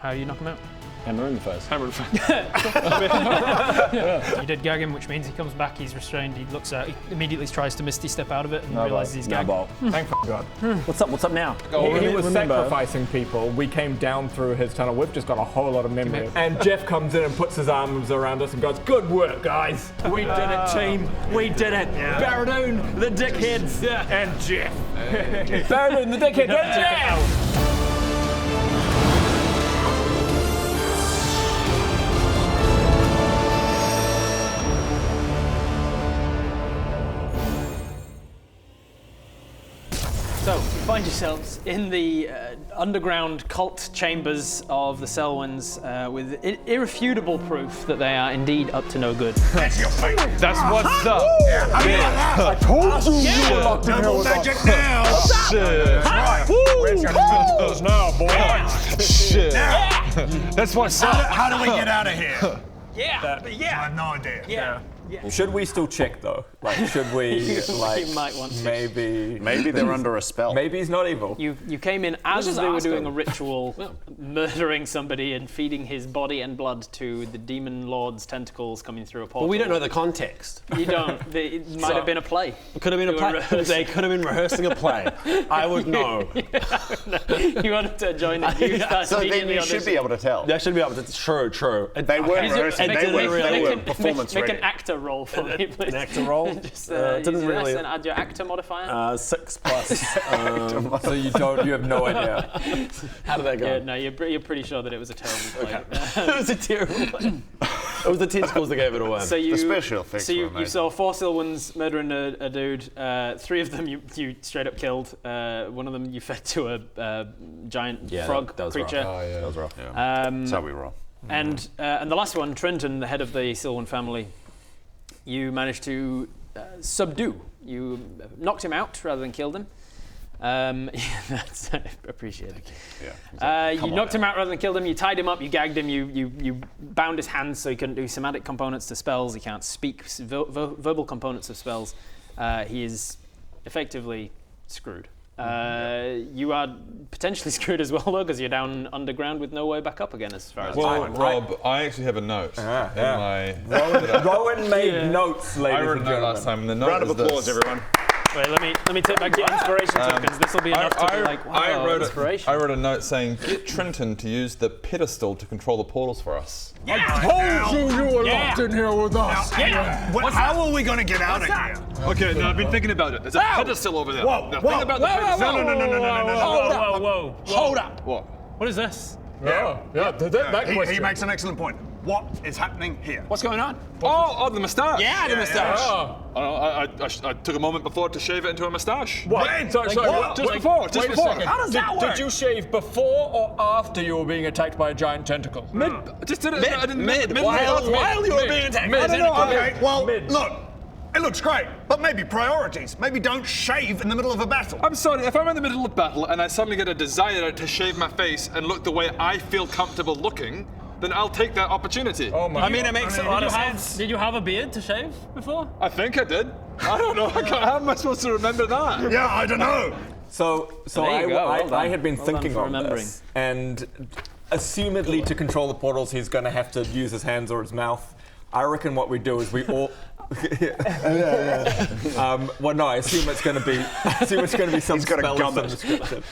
How you knock him out? Hammer in the face. Hammer in the face. You did gag him, which means he comes back, he's restrained, he looks out, he immediately tries to misty step out of it and realises he's gagged. Thank God. What's up now? He was sacrificing people. We came down through his tunnel. We've just got a whole lot of memory. And Jeff comes in and puts his arms around us and goes, "Good work, guys. We did it, team. We did it. Yeah. Baradoon, the dickheads, And Jeff. Baradoon, the dickheads, and Jeff. So, you find yourselves in the underground cult chambers of the Selwyns with irrefutable proof that they are indeed up to no good. That's what's up. I told you you were locked in here with magic us. now. Shit. Right. Where's your tentacles now, boy? Shit. That's what's up. How do we get out of here? Yeah, I have no idea. yeah. Should we still check though? Like, should we? Like, You might want to. Maybe they're under a spell. Maybe he's not evil. You came in as just they were ask doing them. a ritual, murdering somebody and feeding his body and blood to the demon lord's tentacles coming through a portal. Well, we don't know the context. You don't. It might have been a play. It could have been a play. They could have been rehearsing a play. I would know. You wanted to join the youth. So then you should be able to tell. They should be able to. True. They weren't rehearsing. They were performance Make ready. an actor roll for me, please. An actor roll. Just didn't use really. S and add your actor modifier. 6+. So you have no idea. How did that go? Yeah, no, you're pretty sure that it was a terrible play. It was a terrible play. It was the tentacles that gave it away. So you, The special effects So were you amazing. saw 4 Sylwans murdering a dude. 3 of them you straight up killed. One of them you fed to a giant frog that was creature. rough. That was rough. That's how we roll. And the last one, Trenton, the head of the Sylwan family, you managed to subdue. You knocked him out rather than killed him. That's appreciated. Yeah. You knocked him out rather than killed him. You tied him up. You gagged him. You bound his hands so he couldn't do somatic components to spells. He can't speak verbal components of spells. He is effectively screwed. You are potentially screwed as well, though, because you're down underground with no way back up again, as far as Well, Rob, I actually have a note in my. Rowan made notes, ladies I wrote a and note gentlemen. last time, and the note Round of was applause, this. everyone. Wait, let me take back your inspiration tokens. This will be enough to be like, wow, inspiration. I wrote a note saying, get Trenton to use the pedestal to control the portals for us. I told you were locked in here with us. How are we going to get out of here? Okay, now I've been thinking about it. There's a pedestal over there. Whoa, Now whoa, think about the pedestal. Whoa. Hold up. What? What is this? That question. He makes an excellent point. What is happening here? What's going on? Oh, the moustache. Yeah, the moustache. I took a moment before to shave it into a moustache. What? Sorry, Just before. Wait a second. How does that work? Did you shave before or after you were being attacked by a giant tentacle? Just did it. I didn't Mid. mid. While you were being attacked. I don't know. Okay, well, look. It looks great, but maybe priorities. Maybe don't shave in the middle of a battle. I'm sorry, if I'm in the middle of battle and I suddenly get a desire to shave my face and look the way I feel comfortable looking, then I'll take that opportunity. Oh my! I mean, it makes a lot of sense. Did you have a beard to shave before? I think I did. I don't know. How am I supposed to remember that? Yeah, I don't know. So There you go, well done. I had been Well done thinking for on remembering. this, and assumedly to control the portals, he's going to have to use his hands or his mouth. I reckon what we do is we all. Well, no, I assume it's going to be. Some He's got a spell gun of some that- description.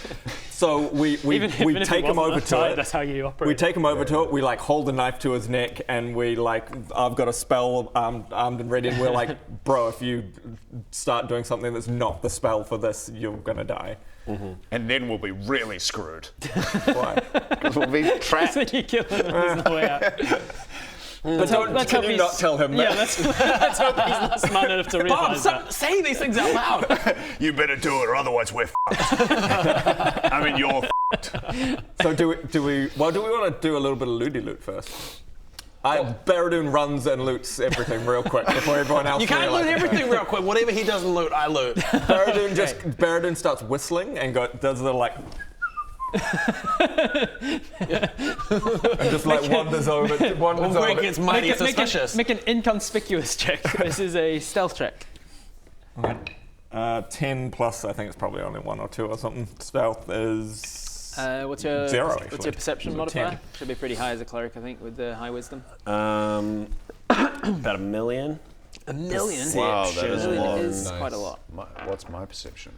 So we Even if take it him wasn't over outside, to it. that's how you operate. We take him over to it. We like hold the knife to his neck, and we like. I've got a spell armed and ready, and we're like, bro, if you start doing something that's not the spell for this, you're gonna die. And then we'll be really screwed. Why? Because we'll be trapped. So you kill him. There's no way out. But let's can hope you he's- not tell him Yeah, that? let's hope he's not smart enough to Bob, realise that. say these things out loud. You better do it, or otherwise we're f***ed. I mean, you're f***ed. So do we want to do a little bit of looty loot first? Baradoon runs and loots everything real quick before everyone else. You can't loot everything real quick. Whatever he doesn't loot, I loot. Baradoon starts whistling and does the like. And just like wanders over. Greg gets mighty suspicious. Make an inconspicuous check. This is a stealth check. 10 plus. I think it's probably only 1 or 2 or something. Stealth is What's your 0, What's actually. your perception modifier? 10. Should be pretty high as a cleric, I think, with the high wisdom. About 1 million. 1 million. Wow, that is a 1 million lot. is quite a lot. What's my perception?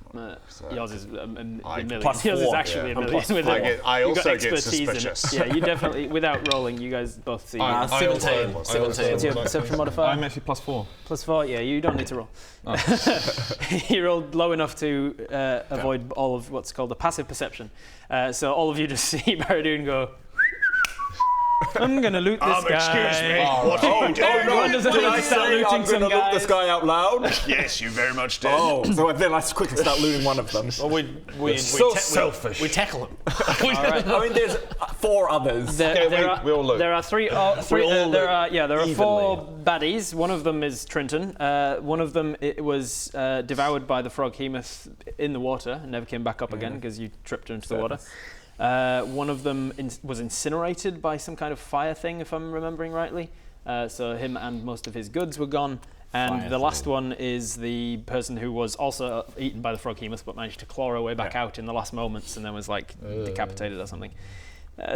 Yours is a million. plus Yours is 4, actually yeah. a million. With I it. get- I You've got also get expertise in it. suspicious. Yeah, you definitely, without rolling, you guys both see. I also- 17. I also- What's your perception modifier? I'm actually +4. +4, yeah, you don't need to roll. You rolled low enough to avoid all of what's called the passive perception. So all of you just see Baradoon go, I'm going to loot this guy. Excuse me. What are you doing? Everyone doesn't Did want I to start say looting I'm some going to loot this guys. guy out loud? Yes, you very much did. Oh, so then I quickly start looting one of them. Well, we selfish. We tackle him. I mean, there's 4 others. we all loot. There are three. There are 4 baddies. One of them is Trenton. One of them was devoured by the frog Hemoth in the water and never came back up again because you tripped her into the water. One of them was incinerated by some kind of fire thing, if I'm remembering rightly. So him and most of his goods were gone. And the last one is the person who was also eaten by the frog Hemoth, but managed to claw her way back out in the last moments, and then was like decapitated or something.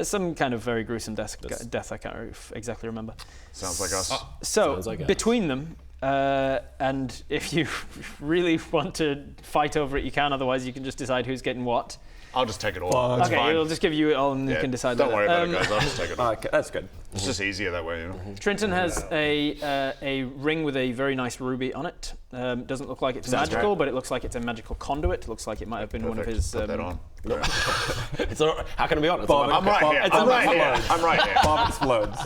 Some kind of very gruesome death. I can't exactly remember. Sounds like us. So Sounds like us. between them, and if you really want to fight over it, you can. Otherwise, you can just decide who's getting what. I'll just take it all. It's Okay, fine. we'll just give you it all, and you can decide. Don't later. worry about it, guys. I'll just take it all. Okay, that's good. It's just easier that way, you know. Trenton has a ring with a very nice ruby on it. Doesn't look like it's magical, but it looks like it's a magical conduit. It looks like it might have been one of his. Put that on. It's all right. How can it be on? It's Bob, on. I'm right here. I'm right here. I'm right here. Bob explodes.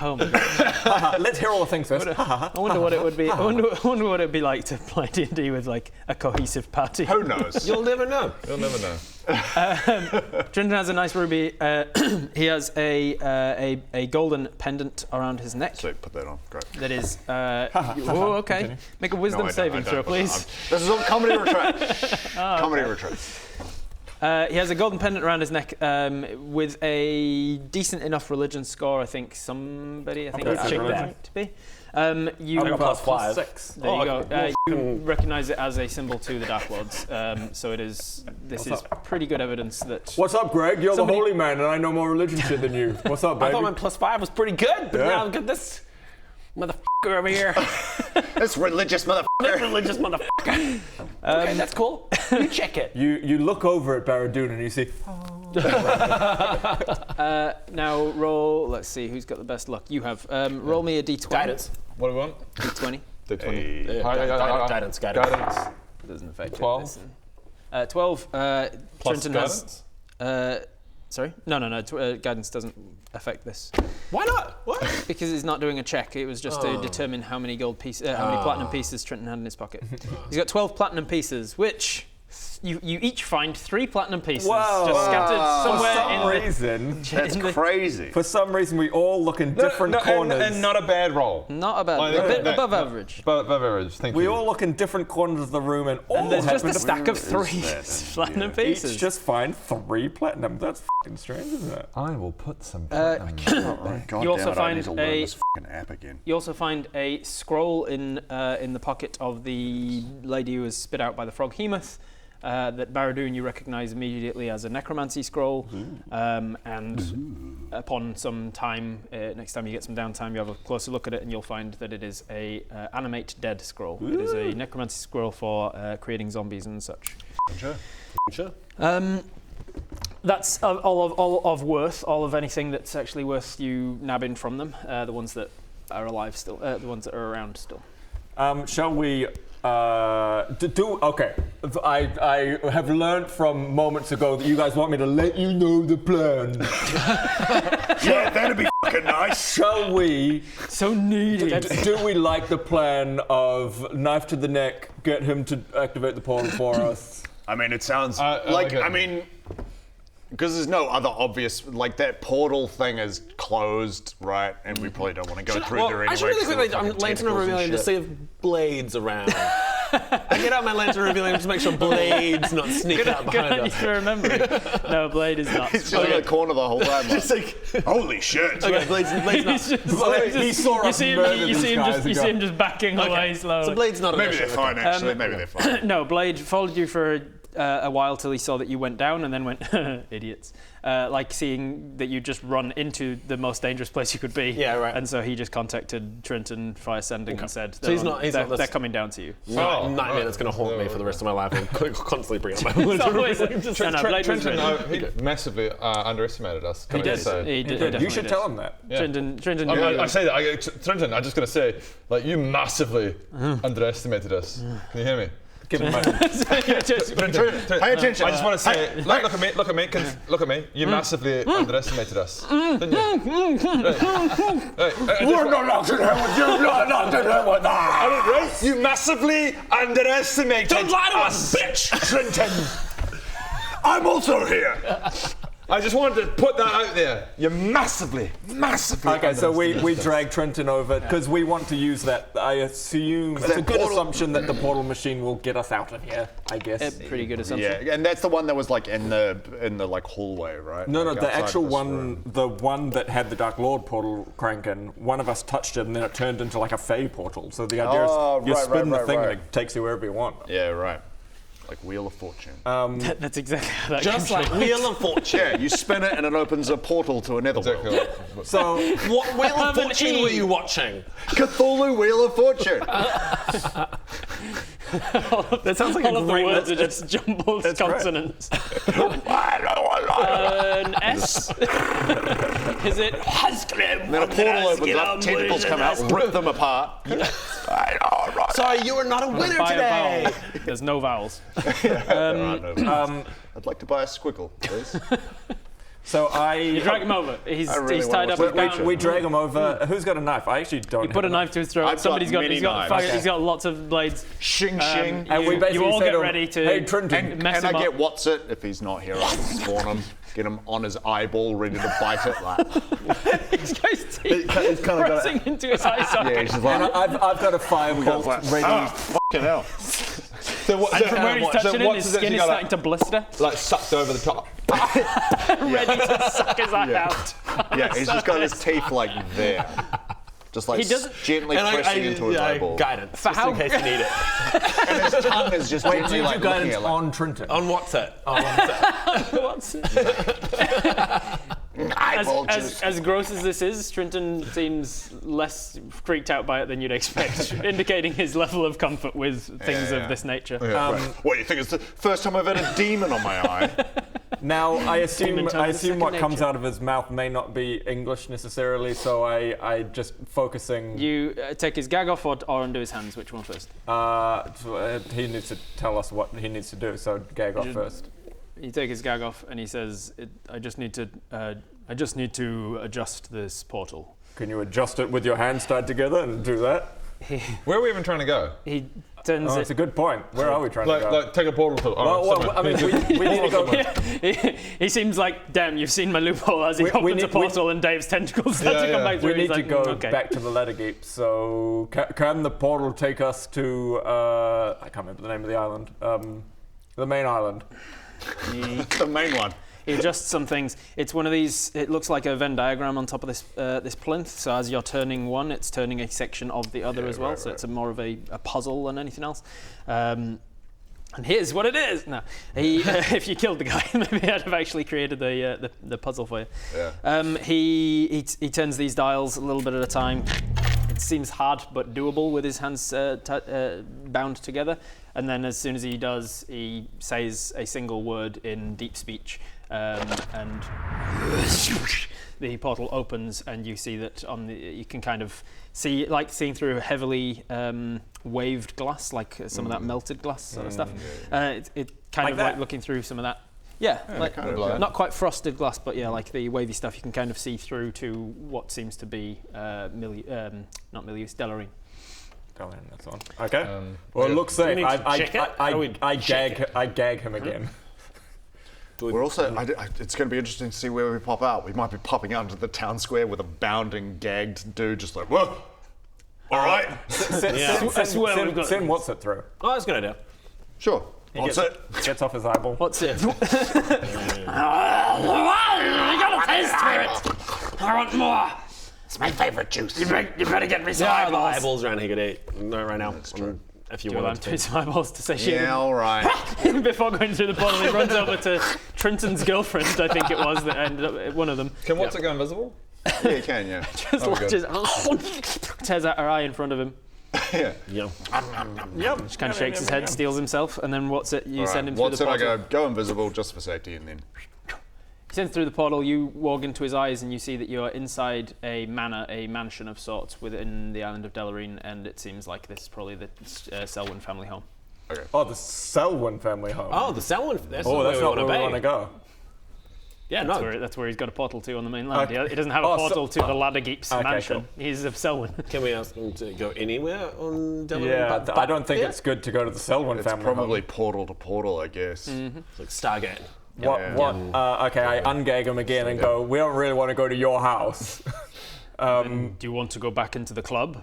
Oh my god! Let's hear all the things first. I wonder what it would be. I wonder what it'd be like to play D&D with like a cohesive party. Who knows? You'll never know. You'll never know. Trenton has a nice ruby. He has a golden pendant around his neck. So put that on. Great. That is. Oh, okay. Make a wisdom saving throw, please. This is all comedy retreat. Comedy retreat. He has a golden pendant around his neck with a decent enough religion score. I think somebody. I think Okay, it's check religion. that to be. You. I got +5. 6. There you go. You can recognise it as a symbol to the Dark Lords. So it is. This is pretty good evidence that. What's up, Greg? You're Somebody- the holy man, and I know more religion shit than you. What's up, I baby? thought my +5 was pretty good, but Yeah. now look at this motherfucker over here. This religious motherfucker. This religious motherfucker. Okay, that's cool. You check it. You look over at Baradoon and you see. Now roll. Let's see who's got the best luck. You have. Roll me a d20. Guidance. What do we want? D20. D20. Guidance. Guidance. Doesn't affect 12. it. 12. Plus Trenton guidance? has. Sorry? No. Guidance doesn't affect this Why not? What? because he's not doing a check. It was just to determine how many gold pieces, how many platinum pieces Trenton had in his pocket. He's got 12 platinum pieces, which you each find 3 platinum pieces just scattered somewhere For some reason, we all look in different corners. And not a bad roll. Not a bad, Like, a bit that- above average. Above average. Thank we you. all look in different corners of the room, and all And there's just a happen to stack of 3 platinum pieces. each just find 3 platinum. That's fucking strange, isn't it? I will put some. God You also damn it, I find need to learn a- this fucking app again. You also find a scroll in the pocket of the lady who was spit out by the frog Hemoth. That Baradoon you recognise immediately as a necromancy scroll, and upon some time, next time you get some downtime, you have a closer look at it, and you'll find that it is a animate dead scroll. It is a necromancy scroll for creating zombies and such. Sure. That's all of worth, all of anything that's actually worth you nabbing from them. The ones that are alive still, the ones that are around still. Shall we okay. I have learned from moments ago that you guys want me to let you know the plan. Yeah, that'd be fucking nice. Shall we? So needed. Do we like the plan of knife to the neck, get him to activate the portal for us? I mean, it sounds like it. I mean, because there's no other obvious, like that portal thing is closed, right? And we probably don't want to go through there anyway. I should really 'cause quickly, of the I'm fucking lantern tentacles and revealing to shit. see if Blade's around. I get out my lantern revealing just to make sure Blade's not sneaking out Good behind on you us. for remembering. No, Blade is not. He's just in the corner the whole time. Just like, holy shit. okay, Blade's not. He saw us murder this guy as a you guy. backing away slowly. So Blade's not an Maybe issue. they're fine, actually. Maybe they're fine. No, Blade followed you for a while till he saw that you went down, and then went, idiots. Like seeing that you just run into the most dangerous place you could be. Yeah, right. And so he just contacted Triumphant Fire Sending and said, So he's not they're coming down to you. Nightmare that's going to haunt me for the rest of my life and constantly bring up my Trenton he massively underestimated us. He did. He did. You should tell him that. Trenton, I say that. Trenton, I'm just going to say, like, you massively underestimated us. Can you hear me? Give him my. Pay attention. I just want to say, look at me. You massively underestimated us, didn't you? We're not locked in here with you. Not locked in here with us. You massively underestimated us, bitch, Trenton. I'm also here. I just wanted to put that out there. You massively. Okay, so we drag Trenton over because we want to use that. I assume it's a good assumption that the portal machine will get us out of here. I guess. pretty good assumption. Yeah, and that's the one that was like in the like hallway, right? No, Like the outside actual this one, room. the one that had the Dark Lord portal cranking. One of us touched it, and then it turned into like a Fey portal. So the idea is you spin the thing and it takes you wherever you want. Yeah, right. Like Wheel of Fortune. That's exactly how that Just like Wheel of Fortune. Yeah, you spin it and it opens a portal to another world. So What Wheel of Fortune were you watching? Cthulhu Wheel of Fortune. That sounds like all a of the great words are just jumbled consonants. An S? Is it? And then a portal opens up, tentacles come out, rip them apart. Sorry, you are not a winner Buy a today. vowel. There's no vowels. I'd like to buy a squiggle, please. So You drag him over. He's really tied wanna up. watch He's that. bound. we drag him over. Who's got a knife? I actually don't. You put a have knife to his throat. I've got Somebody's got. many He's got knives. fire. Okay. He's got lots of blades. Shing shing. And we basically you all say get to him, ready to. Hey, Trenton. mess And him I up. get what's it if he's not here. I spawn him, get him on his eyeball, ready to bite it. Like, This guy's teeth It's kinda got pressing into his eye socket. yeah, he's just And like, I've got a firebolt ready. fucking hell. So what, And from where he's touching it, his skin is starting to blister, like sucked over the top. ready to suck his eye out. Yeah, he's just got his teeth like there. Just like He doesn't- gently pressing into his eyeball. Guidance, just how- in case you need it. And his tongue is just Wait, gently did like you looking guidance at like, on Trenton? On what's it? On what's it? What's it? eyeball juice. As gross as this is, Trenton seems less freaked out by it than you'd expect, indicating his level of comfort with things of this nature. What, you think it's the first time I've had a demon on my eye? Now, I assume Demon tongue is what second comes nature. out of his mouth may not be English necessarily, so I just focusing. You take his gag off or undo his hands. Which one first? He needs to tell us what he needs to do, so gag off first. You take his gag off, and he says, "I just need to adjust this portal." Can you adjust it with your hands tied together and do that? Where are we even trying to go? He turns Oh, it. that's a good point. Where are we trying to go? Like take a portal to. Well, I mean, we need to go. He seems like, damn, you've seen my loophole as he opens a portal and Dave's tentacles start to come back through. We need He's to like, go okay. back to the ladder gate. So, can the portal take us to? I can't remember the name of the island. The main island. The main one. He adjusts some things. It's one of these. It looks like a Venn diagram on top of this plinth. So as you're turning one, it's turning a section of the other as well. So it's more of a puzzle than anything else. And here's what it is. No, if you killed the guy, maybe I'd have actually created the puzzle for you. Yeah. He turns these dials a little bit at a time. It seems hard but doable with his hands bound together. And then as soon as he does, he says a single word in deep speech, and the portal opens, and you see that you can kind of see, like seeing through heavily waved glass, like some of that melted glass sort of stuff. It kind Like of that? like looking through some of that. Yeah, like, kind of like that. not quite frosted glass, but yeah, like the wavy stuff. You can kind of see through to what seems to be not Milius, Delarine. That's on. Okay. Well, it looks safe. need to check it? How do we I check gag him again. We're also. It's going to be interesting to see where we pop out. We might be popping out into the town square with a bounding, gagged dude, just like, whoa. All right. I swear we've got- Send what's it through. Oh, that's a good idea. Sure. What's it? Gets off his eyeball. What's it? You gotta taste for it. I want more. It's my favorite juice. You better get me some There are the eyeballs. eyeballs around here could eat. No, right now. If you Do you allow him want to to. use some eyeballs to satiate Yeah, all right. him? Before going through the portal, he runs over to Trenton's girlfriend, I think it was, that ended up one of them. Can what's it go invisible? Yeah, you can, yeah. Just Oh, good. latches, tears out her eye in front of him. Yeah. Yeah. Just kind of shakes his head, steals himself, and then what's it? You All send right. him through What's the it? I portal. go invisible just for safety, and then. He sends through the portal. You walk into his eyes, and you see that you are inside a manor, a mansion of sorts within the island of Delarine, and it seems like this is probably the Selwyn family home. Oh, the Selwyn family home. Oh, the Selwyn. That's Oh, that's not where we want to be. go. Yeah, no. That's where he's got a portal to on the mainland. Okay. He doesn't have a Oh, portal to the Laddergeep's okay, mansion. cool. He's of Selwyn. Can we ask him to go anywhere on Delarine? Yeah, I don't think yeah. it's good to go to the Selwyn It's family probably home. portal to portal, I guess. It's like Stargate. Okay, I ungag him again and go, we don't really want to go to your house. Do you want to go back into the club?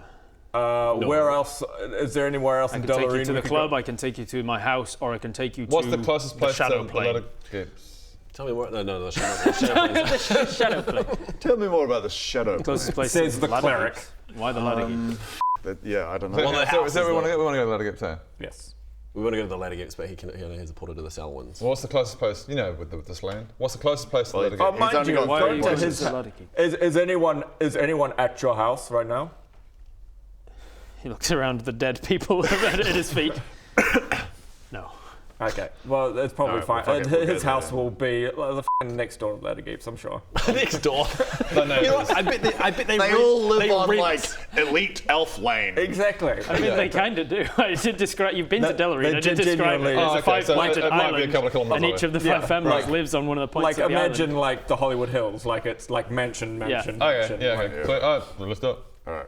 Where else? Is there anywhere else I in can take you Delarine to we the could club. go? I can take you to my house, or I can take you What's to the closest place Shadow to the Plane. Laddergeeps? Tell me where. No, the Shadow. Shadow Plane. Tell me more about the shadow. Closest place Says to the Laddergeep. cleric. Why the Laddergeep? Yeah, I don't know. So, the so, house so is we want the- to go to Laddergeeps, eh? Yes. We want to go to the Laddergeeps, but he has a portal to the Selwyns. Well, what's the closest place, with this land? What's the closest place to Well, Laddergeep? He's mind only you, got Why are you three going to places. the Laddergeep? Is anyone at your house right now? He looks around the dead people at his feet. No. Okay, well, it's probably Alright, fine. well, fuck it, we'll His go house there. will be the next door to Laddergeeps, I'm sure. Next door. No, no, You know what? I bet they. They rent- all live they on rent- like elite elf lane. Exactly. I mean, they kind of do. I did describe. You've been to They Delarine. I did describe it genuinely- as Oh, a okay, so five-pointed it might be a island, couple of kilometers and each away. of the five Yeah, families right. lives on one of the points Like of the imagine island. like the Hollywood Hills, like it's like mansion. Okay, mansion, yeah, like, okay. So, let's do it. All right.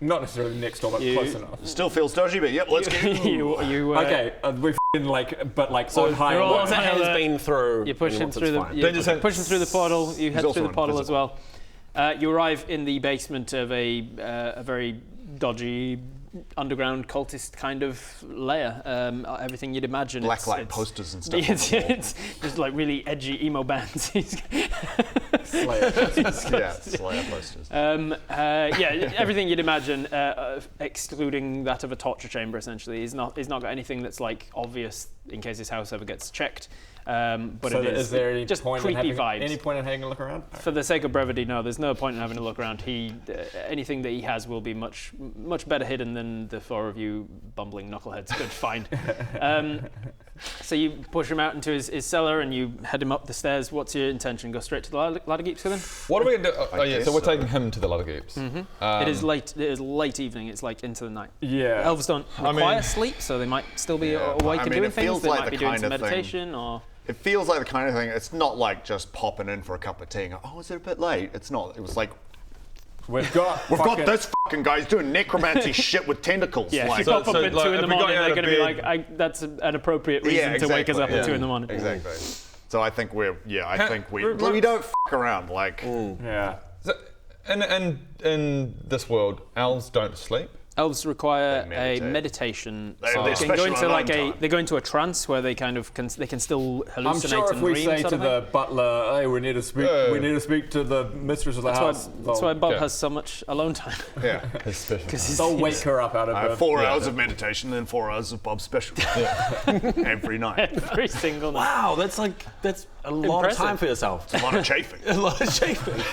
Not necessarily next door, but You- close enough. Still feels dodgy, but yep, let's get you Okay, we f***ing like, but like on high you're all alert. on high has alert. been through. You're pushing once through it's the fine. you're Then just pushing through the portal. You head also through the portal as invisible. well. You arrive in the basement of a very dodgy underground cultist kind of lair. Everything you'd imagine. blacklight posters and stuff. It's just like really edgy emo bands. Yeah, Slayer posters. Yeah, everything you'd imagine, excluding that of a torture chamber. Essentially, he's not got anything that's like obvious in case his house ever gets checked. But So it is there any just point in creepy having, vibes. any point in having a look around? For the sake of brevity, no. There's no point in having a look around. Anything that he has will be much better hidden than the four of you bumbling knuckleheads could find. So you push him out into his cellar and you head him up the stairs. What's your intention? Go straight to the Laddergeeps with him? What are we going to do? Oh, yeah, guess so we're so. taking him to the Laddergeeps. It is late. It is late evening. It's like into the night. Yeah. Elves don't require sleep, so they might still be Yeah, awake I and mean, doing it things. feels They like might the be doing kind some of thing- meditation or. It feels like the kind of thing. It's not like just popping in for a cup of tea and go, oh, is it a bit late? It's not. It was like, We've got this fucking guy's doing necromancy shit with tentacles. Yeah, like, if you pop up so, at like, 2 in if the we got morning, you out they're of going to be bed- like, that's an appropriate reason to wake us up at 2 in the morning. Exactly. So I think we don't f around. Like, Yeah. So, in this world, elves don't sleep. Elves require They a meditate. meditation. They So they can go special into like alone time. they go into a trance where they kind of they can still hallucinate I'm sure if and we dream say sort to of thing. the butler, "Hey, we need to speak to the mistress of the house," That's why Bob Okay. has so much alone time. yeah. Because they'll wake her up out of I her. have 4 hours of meditation and then 4 hours of Bob's special. Every night. every single night. Wow, that's a lot of Impressive. time for yourself. A lot of chafing. A lot of chafing.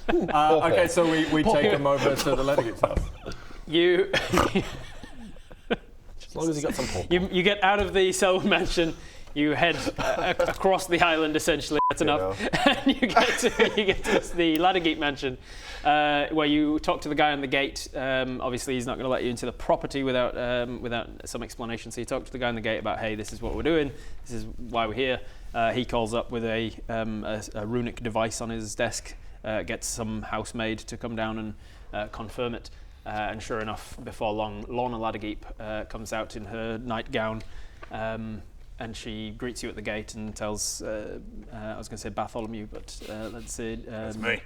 Okay, so we take him over to the Laddergeep's house. You As long as you got some pork. you get out of the Selwyn mansion. You head across the island, essentially. That's enough. And you get to the Laddergeep mansion, where you talk to the guy on the gate. Obviously, he's not going to let you into the property without some explanation. So you talk to the guy on the gate about, hey, this is what we're doing. This is why we're here. He calls up with a runic device on his desk. Gets some housemaid to come down and confirm it. And sure enough, before long, Lorna Laddergeep comes out in her nightgown. And she greets you at the gate and tells, I was going to say Bartholomew, but let's say... That's me.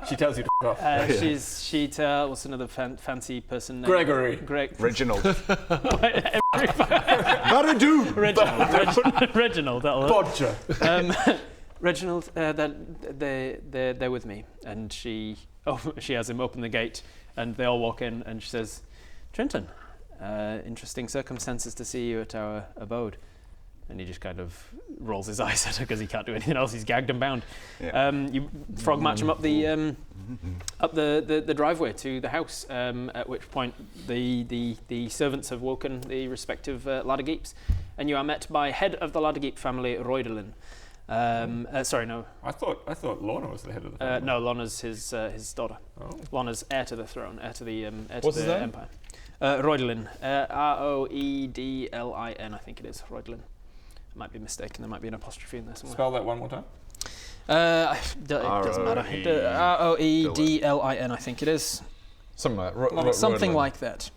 She tells you to f off. What's another fancy person name? Gregory. Reginald. Reginald, that'll work. Bodger. Reginald, they're with me. And she has him open the gate and they all walk in and she says, Trenton, Interesting circumstances to see you at our abode. And he just kind of rolls his eyes at her because he can't do anything else. He's gagged and bound. Yeah. You frog march him up the driveway to the house. At which point the servants have woken the respective Laddergeeps, and you are met by head of the Laddergeep family, Roidelin. Sorry, no. I thought Lorna was the head of the family. No, Lorna's his daughter. Oh. Lorna's heir to the throne, heir to the What's his name? empire. Roidelin, Roedlin, I think it is Roidelin. I might be mistaken. There might be an apostrophe in there somewhere. Spell that one more time. It doesn't matter. Roedlin, I think it is. Something like that. Something like that.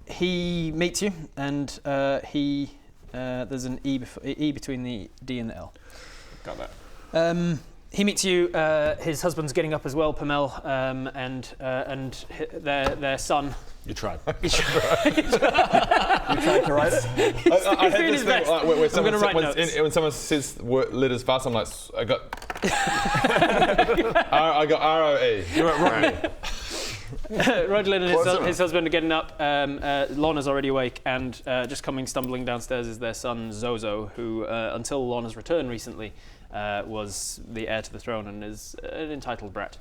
He meets you, and there's an E between the D and the L. Got that. He meets you. His husband's getting up as well, Pamel, and their son. You tried. You tried to write it? I hate this thing like, when I'm gonna write notes. when someone says letters fast, I'm like, I got I got R-O-E. Roidelin and his husband are getting up. Lorna's already awake, and just coming stumbling downstairs is their son Zozo, who, until Lorna's return recently, was the heir to the throne and is an entitled brat.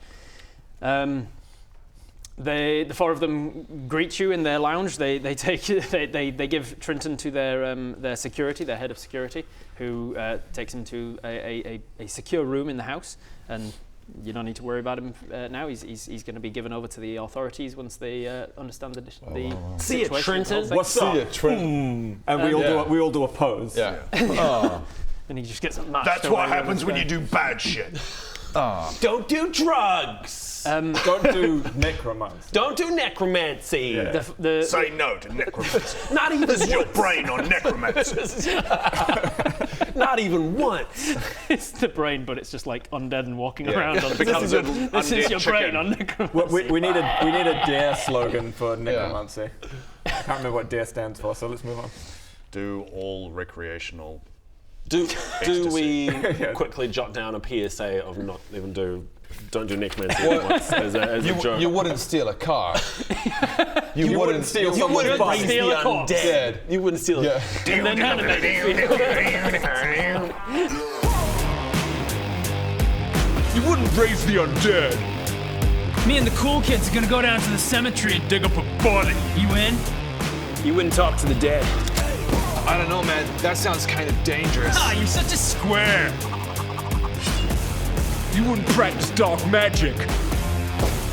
The four of them greet you in their lounge. They give Trinton to their security, their head of security, who takes him to a secure room in the house, and you don't need to worry about him now. He's going to be given over to the authorities once they understand the See ya, situation. Trenton. What's up? And we all do a pose. Yeah. And he just gets marched That's away what with happens his when gun. you do bad shit. Don't do drugs. Don't do necromancy. Don't do necromancy. Yeah. Say no to necromancy. Not even This is your once. brain on necromancy. Not even once. It's the brain, but it's just like undead and walking Yeah. around. On Becomes this an is undead your brain chicken. on necromancy. We need a dare slogan for necromancy. I can't remember what dare stands for, so let's move on. Do all recreational. Do we Yeah. quickly jot down a PSA of don't do necromancy once as a joke? You wouldn't steal a car. You wouldn't steal You someone's wouldn't bike. raise Steal the a corpse. undead. You wouldn't steal Yeah. And then animate it. You wouldn't raise the undead. Me and the cool kids are gonna go down to the cemetery and dig up a body. You in? You wouldn't talk to the dead. I don't know, man. That sounds kind of dangerous. Ah, you're such a square. You wouldn't practice dark magic.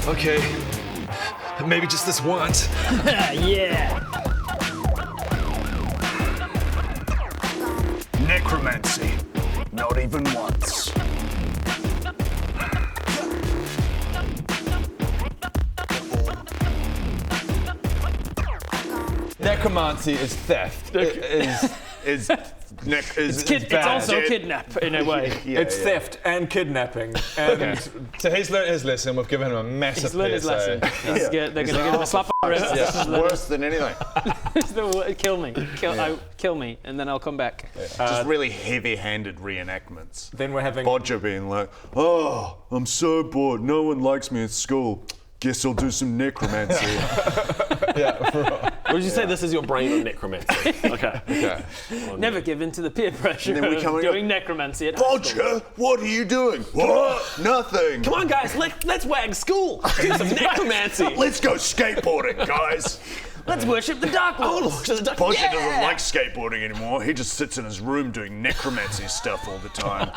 Okay. Maybe just this once. Yeah. Necromancy. Not even once. Necromancy is theft. It's It's also kidnap in a way. It's theft and kidnapping. And Okay. So he's learned his lesson. We've given him a massive He's learned his PSA. lesson. They're going to give him a slap on the wrist. It's worse than anything. Kill me. Kill me, and then I'll come back. Just really heavy-handed reenactments. then we're having Bodger being like, "Oh, I'm so bored. No one likes me at school. Guess I'll do some necromancy." What did you say? This is your brain on necromancy. Okay. Never give in to the peer pressure And then we of come in- doing necromancy at high school. Bodger, what are you doing? What? Nothing. Come on, guys. Let's wag school. Do some necromancy. Let's go skateboarding, guys. Let's worship the Dark Lord. Bodger doesn't like skateboarding anymore. He just sits in his room doing necromancy stuff all the time.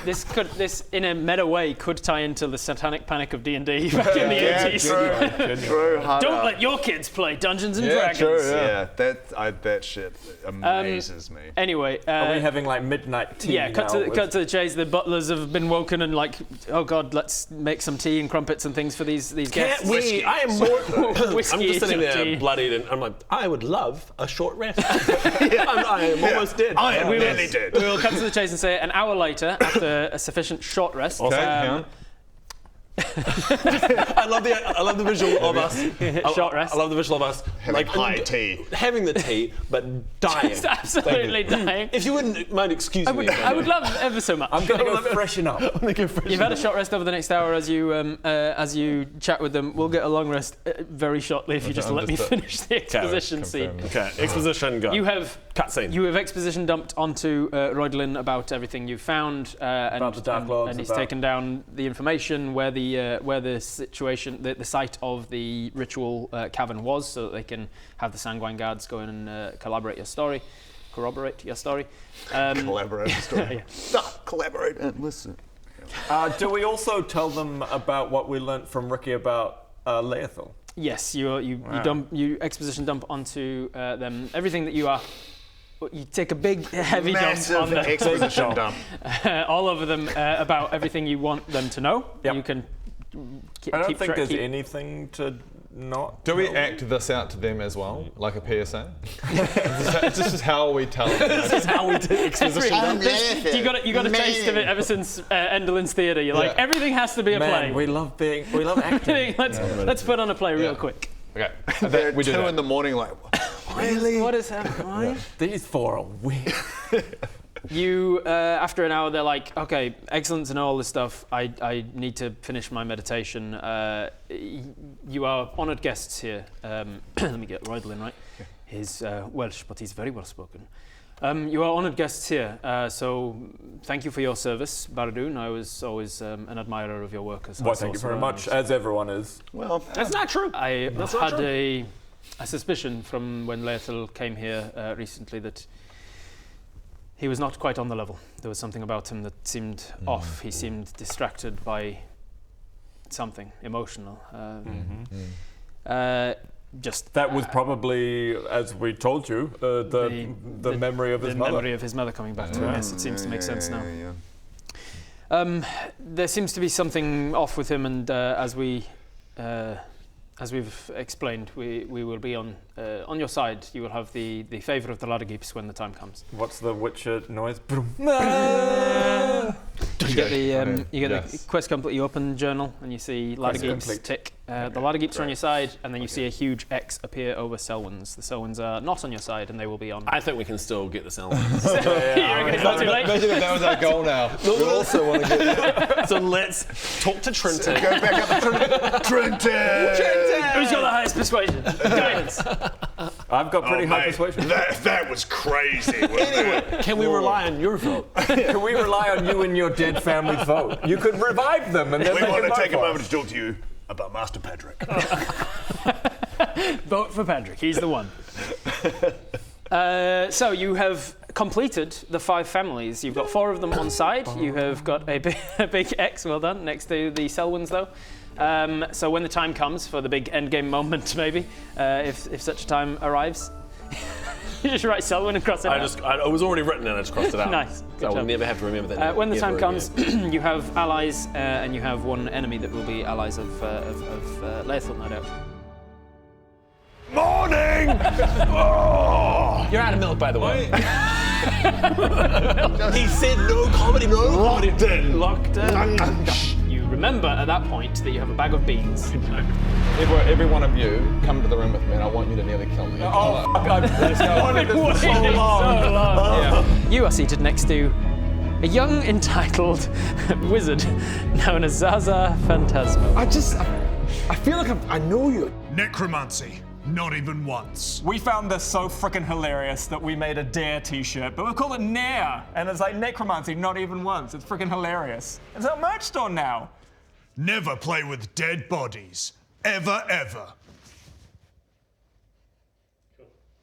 This in a meta way could tie into the satanic panic of D&D back in the 80s. True. Don't let your kids play Dungeons and Yeah, Dragons. true, yeah. That shit amazes me. Anyway, are we having like midnight tea yeah, cut now to the chase. The butlers have been woken and like, oh god, let's make some tea and crumpets and things for these Can't guests. we? I am more. Whiskey I'm just sitting there tea. bloodied, and I'm like, I would love a short rest. I am almost dead. I am We nearly dead. will cut to the chase and say an hour later, after a sufficient short rest, Okay, hang on. I love the visual of us. Short rest. I love the visual of us Having high tea. having the tea, but dying. Just absolutely dying. If you wouldn't mind excusing me. I would love ever so much. I'm gonna go freshen up. You've had a short rest over the next hour as you chat with them. We'll get a long rest very shortly if you just let me finish the exposition scene. Okay, exposition, go. You have Cutscene. You have exposition dumped onto Roydlin about everything you've found, About the Dark Lords, and he's about- taken down the information where the situation, the site of the ritual cavern was, so that they can have the Sanguine guards go in and corroborate your story. Collaborate the story. Yeah. Stop, collaborate and listen. Do we also tell them about what we learnt from Ricky about Leothel? Yes, you exposition dump onto them everything that you are. You take a big, heavy Massive dump on them, exposition dump. all over them about everything you want them to know. Yep. You can. I don't think there's anything to not. Do we act this out to them as well, like a PSA? This is how we tell them. This is how we do exposition. You got a taste of it ever since Enderlin's Theatre. You're like, everything has to be a play. Man, we love acting. let's put on a play real quick. Okay. They're We do 2 that. in the morning, like, Really? What is happening? These four are weird. You, after an hour, they're like, okay, excellent to know all this stuff. I need to finish my meditation. You are honoured guests here. Let me get Roydlin right. He's Welsh, but he's very well spoken. You are honoured guests here, so thank you for your service, Baradoon. I was always an admirer of your work as Well, thank you very much, as everyone is. well, That's not true. I had a suspicion from when Leothel came here recently that he was not quite on the level. There was something about him that seemed off. He seemed distracted by something emotional. Just That was probably, as we told you, the memory of his the mother. memory of his mother coming back to him. Yes, it seems to make sense now. There seems to be something off with him, and as we've explained, we will be on your side. You will have the favour of the Laddergeeps when the time comes. What's the Witcher noise? You get the quest complete. You open the journal and you see Laddergeeps complete. tick. The Laddergeeps are on your side, and then you see a huge X appear over Selwyn's. The Selwyns are not on your side, and they will be on. I think we can still get this out. You're it's not too late. Imagine if that was our goal now. We also want to get So let's talk to Trenton. go back up to Trenton! Who's got the highest persuasion? Guidance. I've got pretty high persuasion. That was crazy. Anyway, can we rely on your vote? Can we rely on you and your dead family's vote? You could revive them, and then We they want can to vote take a for us. moment to talk to you about Master Patrick. Vote for Patrick. He's the one. So you have completed the 5 families. You've got 4 of them on side. You have got a big X, well done, next to the Selwyns though. So when the time comes for the big endgame moment, maybe, if such a time arrives, you just write Selwyn and cross it out. It was already written and I just crossed it out. Nice. Good So I will job. never have to remember that. When the time ever comes, again. you have allies, and you have one enemy that will be allies of Leothel, no doubt. Morning! You're out of milk, by the way. He said no comedy, Locked in. Locked in. You remember at that point that you have a bag of beans. every one of you come to the room with me, and I want you to nearly kill me. Oh, fuck, I've wanted this for so So long. long. You are seated next to a young, entitled wizard known as Zaza Phantasma. I feel like I know you. Necromancy. Not even once. We found this so freaking hilarious that we made a Dare t-shirt, but we call it Nair, and it's like necromancy, not even once. It's freaking hilarious. It's our merch store now. Never play with dead bodies. Ever, ever.